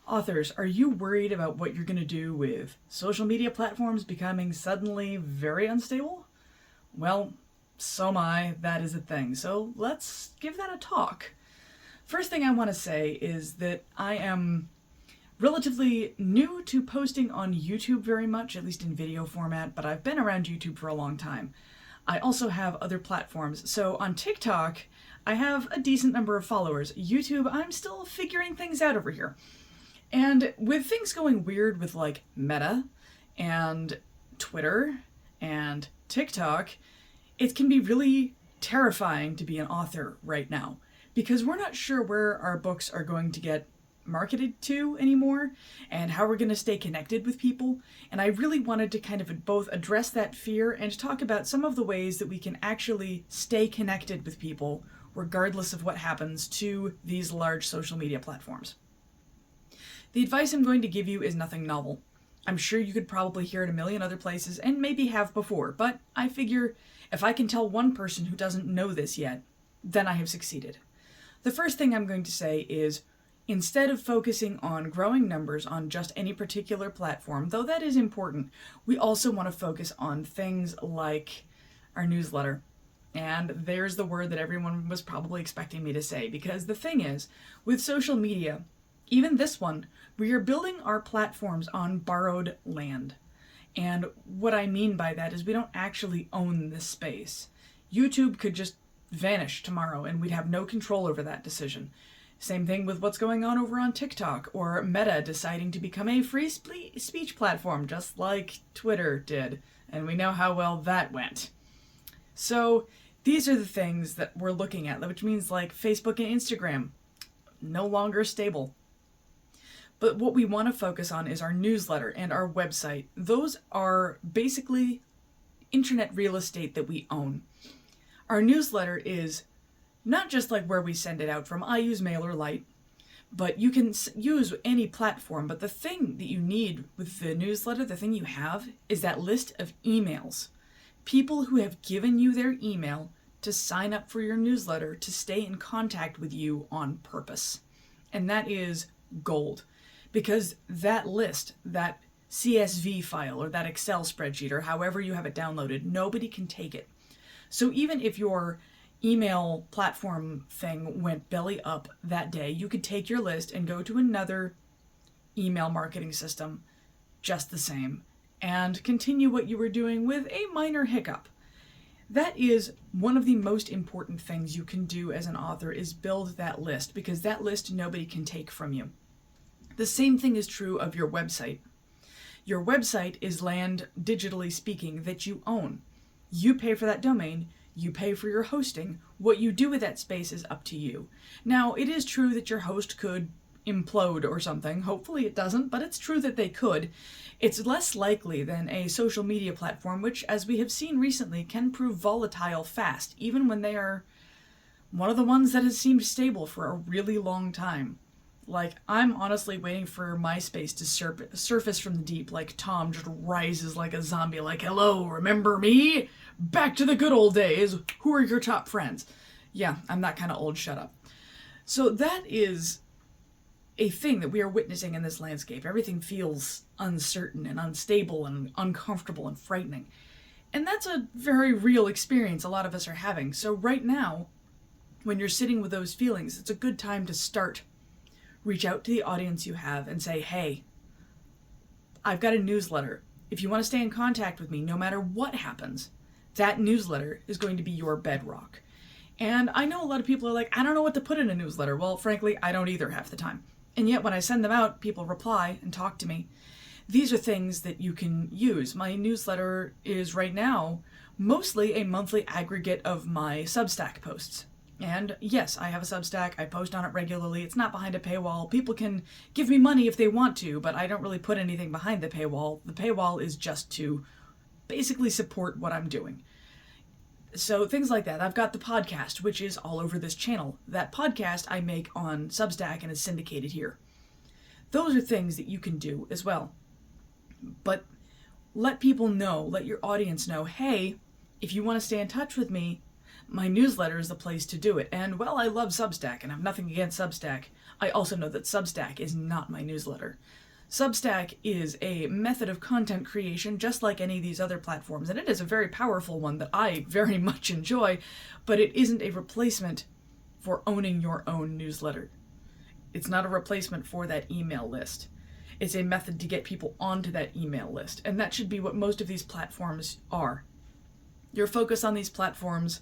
Authors, are you worried about what you're going to do with social media platforms becoming suddenly very unstable? Well, so am I. That is a thing. So let's give that a talk. First thing I want to say is that I am relatively new to posting on YouTube very much, at least in video format, but I've been around YouTube for a long time. I also have other platforms. So on TikTok, I have a decent number of followers. YouTube, I'm still figuring things out over here. And with things going weird with like Meta and Twitter and TikTok, it can be really terrifying to be an author right now because we're not sure where our books are going to get marketed to anymore and how we're going to stay connected with people. And I really wanted to kind of both address that fear and talk about some of the ways that we can actually stay connected with people regardless of what happens to these large social media platforms. The advice I'm going to give you is nothing novel. I'm sure you could probably hear it a million other places and maybe have before, but I figure if I can tell one person who doesn't know this yet, then I have succeeded. The first thing I'm going to say is instead of focusing on growing numbers on just any particular platform, though that is important, we also want to focus on things like our newsletter. And there's the word that everyone was probably expecting me to say, because the thing is, with social media, even this one, we are building our platforms on borrowed land. And what I mean by that is we don't actually own this space. YouTube could just vanish tomorrow and we'd have no control over that decision. Same thing with what's going on over on TikTok or Meta deciding to become a free speech platform just like Twitter did. And we know how well that went. So these are the things that we're looking at, which means like Facebook and Instagram, no longer stable. But what we want to focus on is our newsletter and our website. Those are basically internet real estate that we own. Our newsletter is not just like where we send it out from. I use MailerLite, but you can use any platform. But the thing that you need with the newsletter, the thing you have, is that list of emails. People who have given you their email to sign up for your newsletter to stay in contact with you on purpose. And that is gold. Because that list, that CSV file or that Excel spreadsheet or however you have it downloaded, nobody can take it. So even if your email platform thing went belly up that day, you could take your list and go to another email marketing system just the same and continue what you were doing with a minor hiccup. That is one of the most important things you can do as an author is build that list, because that list nobody can take from you. The same thing is true of your website. Your website is land, digitally speaking, that you own. You pay for that domain, you pay for your hosting. What you do with that space is up to you. Now, it is true that your host could implode or something. Hopefully it doesn't, but it's true that they could. It's less likely than a social media platform, which, as we have seen recently, can prove volatile fast, even when they are one of the ones that has seemed stable for a really long time. Like, I'm honestly waiting for MySpace to surface from the deep, like Tom just rises like a zombie, like, hello, remember me? Back to the good old days. Who are your top friends? Yeah, I'm that kind of old, shut up. So that is a thing that we are witnessing in this landscape. Everything feels uncertain and unstable and uncomfortable and frightening. And that's a very real experience a lot of us are having. So right now, when you're sitting with those feelings, it's a good time to start. Reach out to the audience you have and say, hey, I've got a newsletter. If you want to stay in contact with me, no matter what happens, that newsletter is going to be your bedrock. And I know a lot of people are like, I don't know what to put in a newsletter. Well, frankly, I don't either half the time. And yet when I send them out, people reply and talk to me. These are things that you can use. My newsletter is right now mostly a monthly aggregate of my Substack posts. And yes, I have a Substack. I post on it regularly. It's not behind a paywall. People can give me money if they want to, but I don't really put anything behind the paywall. The paywall is just to basically support what I'm doing. So things like that. I've got the podcast, which is all over this channel. That podcast I make on Substack and is syndicated here. Those are things that you can do as well. But let people know, let your audience know, hey, if you want to stay in touch with me, my newsletter is the place to do it. And while I love Substack and have nothing against Substack, I also know that Substack is not my newsletter. Substack is a method of content creation just like any of these other platforms, and it is a very powerful one that I very much enjoy, but it isn't a replacement for owning your own newsletter. It's not a replacement for that email list. It's a method to get people onto that email list, and that should be what most of these platforms are. Your focus on these platforms,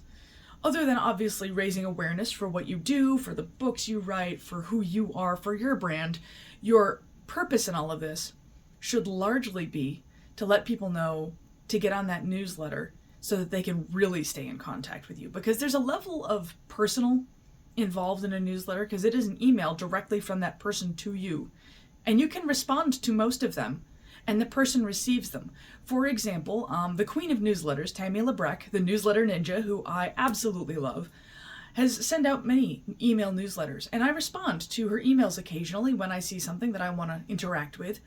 other than obviously raising awareness for what you do, for the books you write, for who you are, for your brand, your purpose in all of this should largely be to let people know to get on that newsletter so that they can really stay in contact with you. Because there's a level of personal involved in a newsletter, because it is an email directly from that person to you. And you can respond to most of them, and the person receives them. For example, the queen of newsletters, Tammy Labrecque, the newsletter ninja, who I absolutely love, has sent out many email newsletters, and I respond to her emails occasionally when I see something that I want to interact with,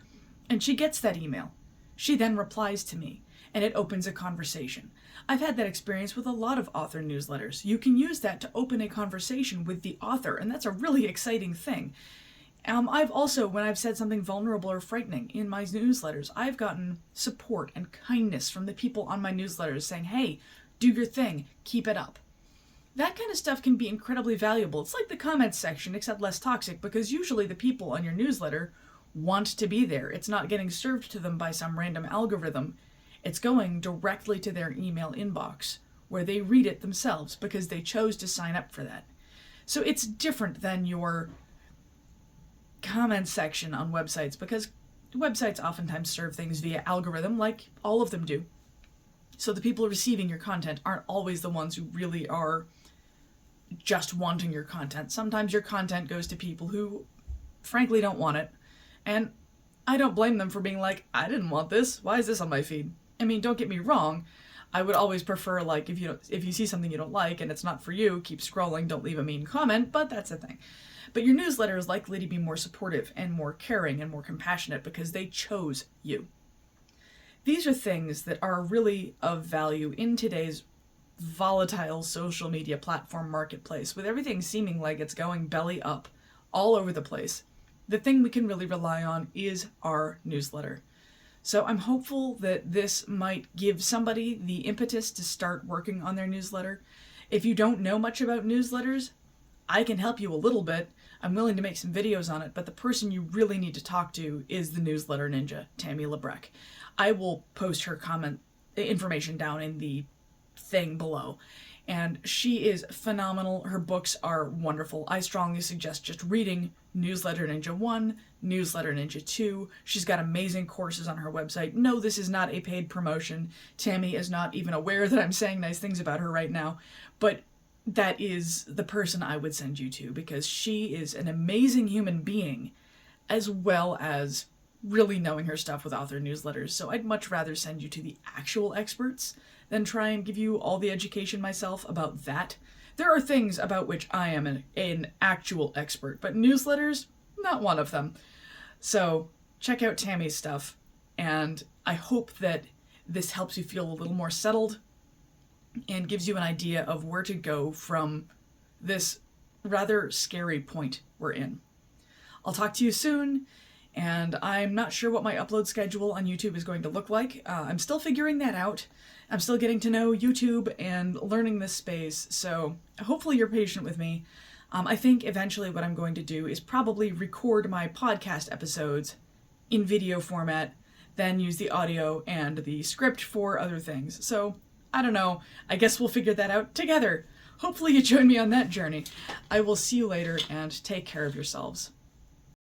and she gets that email. She then replies to me, and it opens a conversation. I've had that experience with a lot of author newsletters. You can use that to open a conversation with the author, and that's a really exciting thing. I've also, when I've said something vulnerable or frightening in my newsletters, I've gotten support and kindness from the people on my newsletters saying, hey, do your thing, keep it up. That kind of stuff can be incredibly valuable. It's like the comments section, except less toxic, because usually the people on your newsletter want to be there. It's not getting served to them by some random algorithm. It's going directly to their email inbox, where they read it themselves because they chose to sign up for that. So it's different than your comment section on websites, because websites oftentimes serve things via algorithm, like all of them do. So the people receiving your content aren't always the ones who really are just wanting your content. Sometimes your content goes to people who frankly don't want it, and I don't blame them for being like, I didn't want this, why is this on my feed? I mean, don't get me wrong, I would always prefer, like, if you see something you don't like and it's not for you, keep scrolling, don't leave a mean comment, but that's the thing. But your newsletter is likely to be more supportive and more caring and more compassionate because they chose you. These are things that are really of value in today's volatile social media platform marketplace, with everything seeming like it's going belly up all over the place. The thing we can really rely on is our newsletter. So I'm hopeful that this might give somebody the impetus to start working on their newsletter. If you don't know much about newsletters, I can help you a little bit. I'm willing to make some videos on it, but the person you really need to talk to is the newsletter ninja, Tammy Labrecque. I will post her information down in the thing below. And she is phenomenal. Her books are wonderful. I strongly suggest just reading Newsletter Ninja 1, Newsletter Ninja 2. She's got amazing courses on her website. No, this is not a paid promotion. Tammy is not even aware that I'm saying nice things about her right now, but that is the person I would send you to, because she is an amazing human being, as well as really knowing her stuff with author newsletters. So I'd much rather send you to the actual experts than try and give you all the education myself about that. There are things about which I am an actual expert, but newsletters, not one of them. So check out Tammy's stuff, and I hope that this helps you feel a little more settled and gives you an idea of where to go from this rather scary point we're in. I'll talk to you soon, and I'm not sure what my upload schedule on YouTube is going to look like. I'm still figuring that out. I'm still getting to know YouTube and learning this space, so hopefully you're patient with me. I think eventually what I'm going to do is probably record my podcast episodes in video format, then use the audio and the script for other things. So, I don't know. I guess we'll figure that out together. Hopefully you join me on that journey. I will see you later, and take care of yourselves.